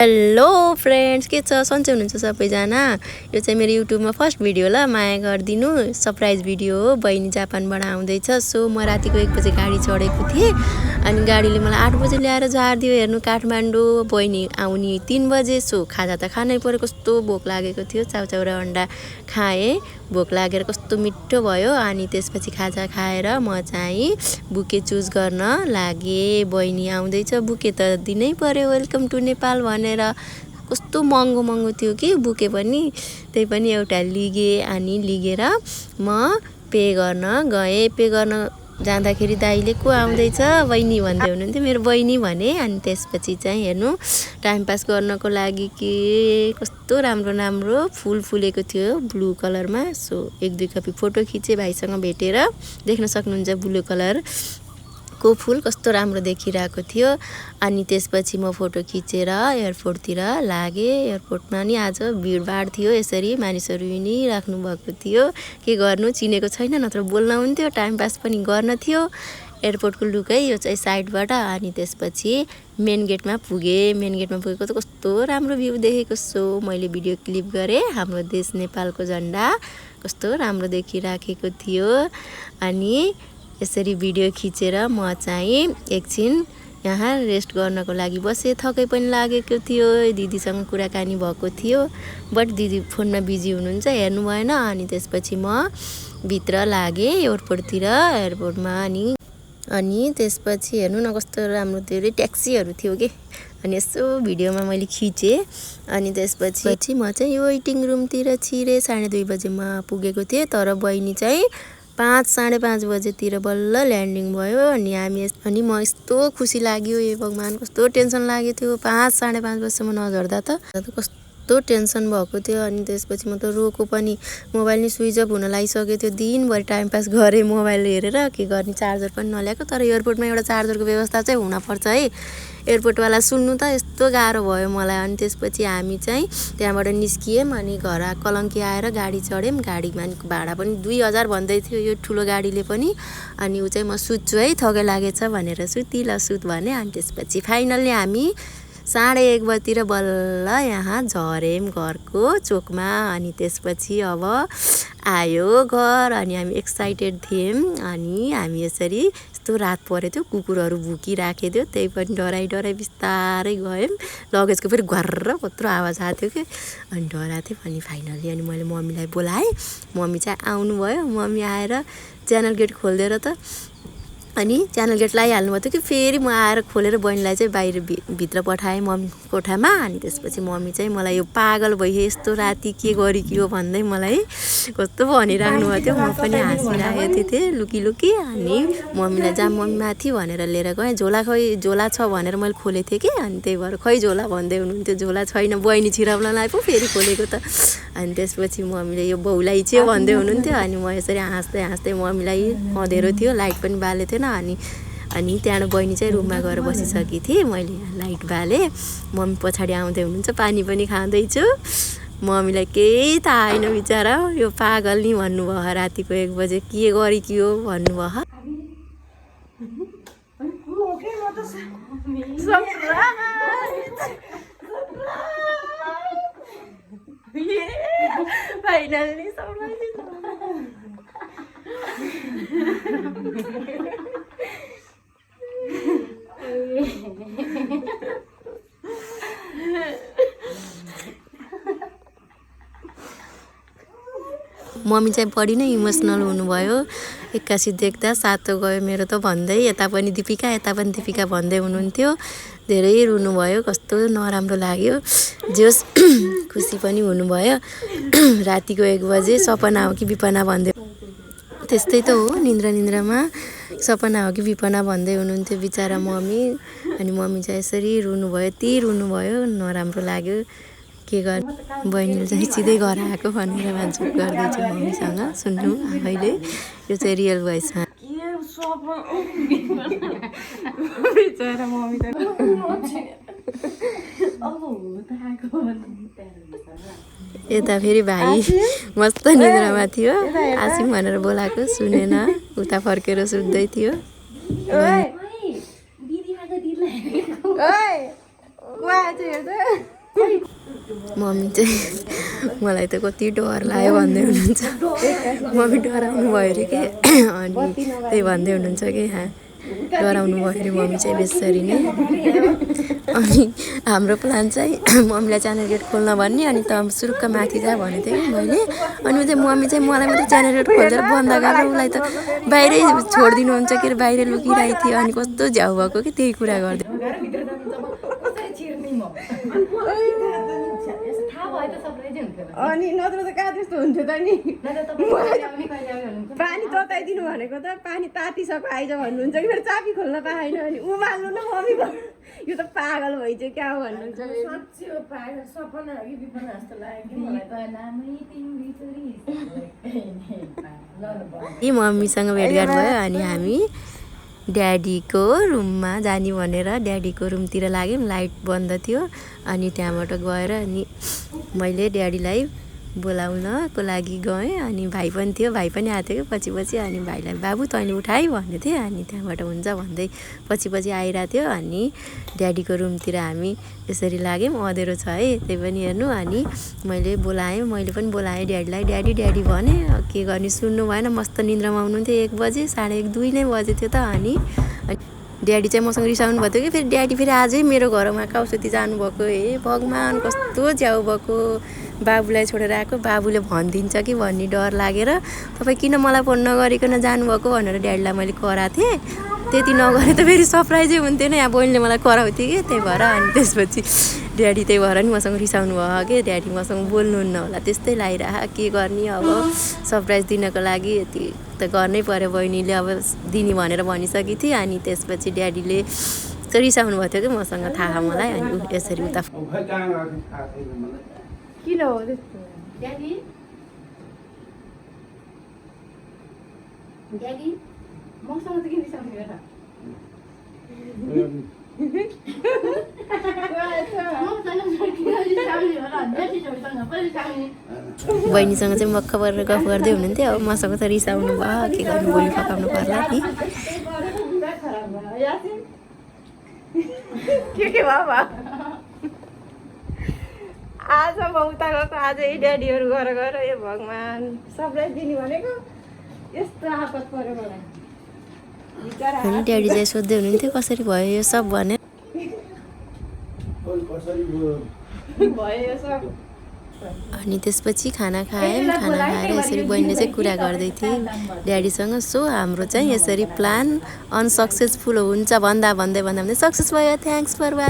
Hello friends, के छ सन्चै हुनुहुन्छ सबैजना। यो चाहिँ मेरो युट्युबमा फर्स्ट भिडियो ल, माया गरिदिनु। सरप्राइज भिडियो हो। बहिनी जापानबाट आउँदैछ। सो म रातिको 1 बजे गाडी चढेको थिएँ अनि गाडीले मलाई 8 बजे ल्याएर झारिदियो। हेर्नु, काठमाडौँ। बहिनी आउने 3 बजे। सो खाजा त खानै पर्यो। कस्तो भोक लागेको थियो। चाउचाउ र अन्डा खाएँ। भोक लागेर कस्तो मिठो भयो। अनि त्यसपछि खाजा खाएर म चाहिँ बुके चुज गर्न लागेँ। बहिनी आउँदैछ, बुके त दिनै पर्यो, वेलकम टु नेपाल भनेर। कस्तो महँगो थियो कि बुके पनि। त्यही पनि एउटा लिगेँ। अनि लिगेर म पे गर्न गएँ। पे गर्न जाँदाखेरि दाइले को आउँदैछ बहिनी भन्दै हुनुहुन्थ्यो। मेरो बहिनी भने। अनि त्यसपछि चाहिँ हेर्नु, टाइम पास गर्नको लागि के कस्तो राम्रो फुल फुलेको थियो ब्लू कलरमा। सो 1-2 कपी फोटो खिचेँ। भाइसँग भेटेर देख्न सक्नुहुन्छ ब्लू कलर को फुल कस्तो राम्रो देखिरहेको थियो। अनि त्यसपछि म फोटो खिचेर एयरपोर्टतिर लागेँ। एयरपोर्टमा नि आज भिडभाड थियो। यसरी मानिसहरू नि राख्नु भएको थियो। के गर्नु, चिनेको छैन, नत्र बोल्न हुन्थ्यो। टाइम पास पनि गर्न थियो। एयरपोर्टको लुकै यो चाहिँ साइडबाट। अनि त्यसपछि मेन गेटमा पुगेँ। मेन गेटमा पुगेको त कस्तो राम्रो भ्यू देखेको। सो मैले भिडियो क्लिप गरेँ। हाम्रो देश नेपालको झन्डा कस्तो राम्रो देखिराखेको थियो। अनि यसरी भिडियो खिचेर म चाहिँ एकछिन यहाँ रेस्ट गर्नको लागि बसेँ। थकै पनि लागेको थियो। दिदीसँग कुराकानी भएको थियो, बट दिदी फोनमा बिजी हुनुहुन्छ, हेर्नु भएन। अनि त्यसपछि म भित्र लागेँ एयरपोर्टतिर। एयरपोर्टमा अनि त्यसपछि हेर्नु न कस्तो राम्रो धेरै ट्याक्सीहरू थियो कि। अनि यसो भिडियोमा मैले खिचेँ। अनि त्यसपछि म चाहिँ यो वेटिङ रुमतिर छिरेँ। 2:30 बजेमा पुगेको थिएँ। तर बहिनी चाहिँ 5-5:30 बजेतिर बल्ल ल्यान्डिङ भयो। अनि म यस्तो खुसी लाग्यो। ए भगवान्, कस्तो टेन्सन लागेको थियो 5-5:30 बजीसम्म नझर्दा त कस्तो टेन्सन भएको थियो। अनि त्यसपछि म त रोको पनि, मोबाइल नि स्विच अफ हुन लागिसकेको थियो। दिनभरि टाइम पास गरेँ मोबाइल हेरेर। के गर्ने, चार्जर पनि नल्याएको। तर एयरपोर्टमा एउटा चार्जरको व्यवस्था चाहिँ हुनपर्छ है। एयरपोर्टवाला सुन्नु त यस्तो गाह्रो भयो मलाई। अनि त्यसपछि हामी चाहिँ त्यहाँबाट निस्कियौँ। अनि घर कलङ्की आएर गाडी चढ्यौँ। गाडीमा भाडा पनि 2000 भन्दै थियो यो ठुलो गाडीले पनि। अनि ऊ चाहिँ म सुत्छु है, थकै लागेछ भनेर सुत भने। अनि त्यसपछि फाइनल्ली हामी 1:30 बजीतिर बल्ल यहाँ झऱ्यौँ घरको चोकमा। अनि त्यसपछि अब आयो घर। अनि हामी एक्साइटेड थियौँ। अनि हामी यसरी यस्तो रात परेको थियो, कुकुरहरू भुकिराखेको थियो। त्यही पनि डराइ बिस्तारै गयौँ। लगेजको फेरि घर्र कत्रो आवाज आएको थियो कि। अनि डराएको थियो। अनि फाइनल्ली अनि मैले मम्मीलाई बोलाएँ। मम्मी चाहिँ आउनुभयो। मम्मी आएर च्यानल गेट खोलिदिएर त अनि च्यानल गेट लगाइहाल्नु भएको थियो कि। फेरि म आएर खोलेर बहिनीलाई चाहिँ बाहिर भित्र पठाएँ मम्मी कोठामा। अनि त्यसपछि मम्मी चाहिँ मलाई यो पागल भइयो यस्तो राति के गरेकी हो भन्दै मलाई कस्तो भनिराख्नु भएको थियो। म पनि हाँसिरहेको थिएँ लुकी। अनि मम्मीलाई जा मम्मी माथि भनेर लिएर गएँ। झोला छ भनेर मैले खोलेको थिएँ कि। अनि त्यही भएर खै झोला भन्दै हुनुहुन्थ्यो। झोला छैन, बहिनी छिराउनलाई पो फेरि खोलेको त। अनि त्यसपछि मम्मीले यो बहुलाई चाहिँ भन्दै हुनुहुन्थ्यो। अनि म यसरी हाँस्दै मम्मीलाई अँधेरो थियो, लाइट पनि बालेको थिएन। अनि त्यहाँबाट बहिनी चाहिँ रुममा गएर बसिसकेकी थिएँ। मैले लाइट बालेँ। मम्मी पछाडि आउँदै हुनुहुन्छ। पानी पनि खाँदैछु। मम्मीलाई केही थाहा होइन बिचरा। यो पागल नि भन्नुभयो। रातिको 1 बजे के गरेकी हो भन्नुभयो। फाइनल्ली मम्मी चाहिँ बढी नै इमोसनल हुनुभयो। एक्कासी देख्दा सातो गयो मेरो त भन्दै, यता पनि दिपिका भन्दै हुनुहुन्थ्यो। धेरै रुनुभयो। कस्तो नराम्रो लाग्यो। जोस् खुसी पनि हुनुभयो। रातिको 1 बजे सपना हो कि विपना भन्दै, त्यस्तै त हो, निन्द्रामा सपना हो कि विपना भन्दै हुनुहुन्थ्यो बिचरा मम्मी। अनि मम्मी चाहिँ यसरी रुनुभयो। नराम्रो लाग्यो। के गर्ने, बहिनीले चाहिँ सिधै घर आएको भनेर मान्छे गर्दैछु मम्मीसँग। सुन्नु अहिले यो चाहिँ रियल भोइसमा। यता फेरि भाइ मस्त निद्रामा थियो। आसिम भनेर बोलाएको सुनेन, उता फर्केर सुत्दै थियो। मम्मी चाहिँ मलाई त कति डर लाग्यो भन्दै हुनुहुन्छ मम्मी डराउनु भयो अरे के अनि त्यही भन्दै हुनुहुन्छ कि डराउनु भयो अरे मम्मी चाहिँ बेसरी नै अनि हाम्रो प्लान चाहिँ मम्मीलाई च्यानल गेट खोल्न भन्ने अनि त सुरुक्क माथि जा भनेको थिएँ कि मैले अनि चाहिँ मम्मी चाहिँ मलाई मात्रै च्यानल गेट खोलेर बन्द गरेर उसलाई त बाहिरै छोडिदिनुहुन्छ के अरे बाहिर लुकिरहेको थियो अनि कस्तो झ्याउ भएको कि त्यही कुरा गर्दै अनि नत्र त कहाँ त्यस्तो हुन्थ्यो त नि पानी तताइदिनु भनेको त पानी तातिसक्यो आइज भन्नुहुन्छ कि फेरि चाबी खोल्न पाएन अनि उमाल्नु न मम्मी यो त पागल भइसक्यो क्या हो भन्नुहुन्छ मम्मीसँग भेटघाट भयो अनि हामी ड्याडीको रुममा जाने भनेर ड्याडीको रुमतिर लाग्यौँ लाइट बन्द थियो अनि त्यहाँबाट गएर अनि मैले ड्याडीलाई बोलाउनको लागि गएँ अनि भाइ पनि थियो भाइ पनि आएको थियो कि पछि पछि अनि भाइलाई बाबु तैँले उठाइ भन्दै थिएँ अनि त्यहाँबाट हुन्छ भन्दै पछि पछि आइरहेको थियो अनि ड्याडीको रुमतिर हामी यसरी लाग्यौँ अँधेरो छ है त्यही पनि हेर्नु अनि मैले पनि बोलाएँ ड्याडीलाई ड्याडी ड्याडी भने के गर्ने सुन्नु भएन मस्त निन्द्रामा आउनुहुन्थ्यो 1 बजे 1:30 2 नै बजे थियो त अनि ड्याडी चाहिँ मसँग रिसाउनु भएको थियो कि फेरि ड्याडी फेरि आजै मेरो घरमा काउसती जानुभएको हे भगवान् कस्तो झ्याउ भएको बाबुलाई छोडेर आएको बाबुले भनिदिन्छ कि भन्ने डर लागेर तपाईँ किन मलाई फोन नगरिकन जानुभएको भनेर ड्याडीलाई मैले कराएको थिएँ त्यति नगरे त फेरि सरप्राइजै हुन्थ्यो नि यहाँ बहिनीले मलाई कराउँथ्यो कि त्यही भएर अनि त्यसपछि ड्याडी त्यही भएर नि मसँग रिसाउनु भयो कि ड्याडी मसँग बोल्नुहुन्न होला त्यस्तै लागिरह के गर्ने अब सरप्राइज दिनको लागि यति त गर्नै पर्यो बहिनीले अब दिने भनेर भनिसकेको थिएँ अनि त्यसपछि ड्याडीले रिसाउनु भएको थियो कि मसँग थाहा मलाई अनि यसरी उता किन हो त्यस्तो ड्याडी मसँग त किन रिसाउनु भयो बहिनीसँग चाहिँ मक्ख परेर गफ गर्दै हुनुहुन्थ्यो अब मसँग त रिसाउनु भयो के गर्नु भोलि फकाउनु पर्ला नि के भयो आज म उता गएको आजै ड्याडीहरू गएर ए भगवान् सबलाई दिने भनेको यस्तो आपत पर्यो मलाई अनि ड्याडी चाहिँ सोध्दै हुनुहुन्थ्यो कसरी भयो यो सब भने अनि त्यसपछि खाना खायौँ खाना खाएर यसरी बहिनीले चाहिँ कुरा गर्दै थिएँ ड्याडीसँग सो हाम्रो चाहिँ यसरी प्लान अनसक्सेसफुल हुन्छ भन्दा सक्सेस भयो थ्याङ्क्स फर वाचिङ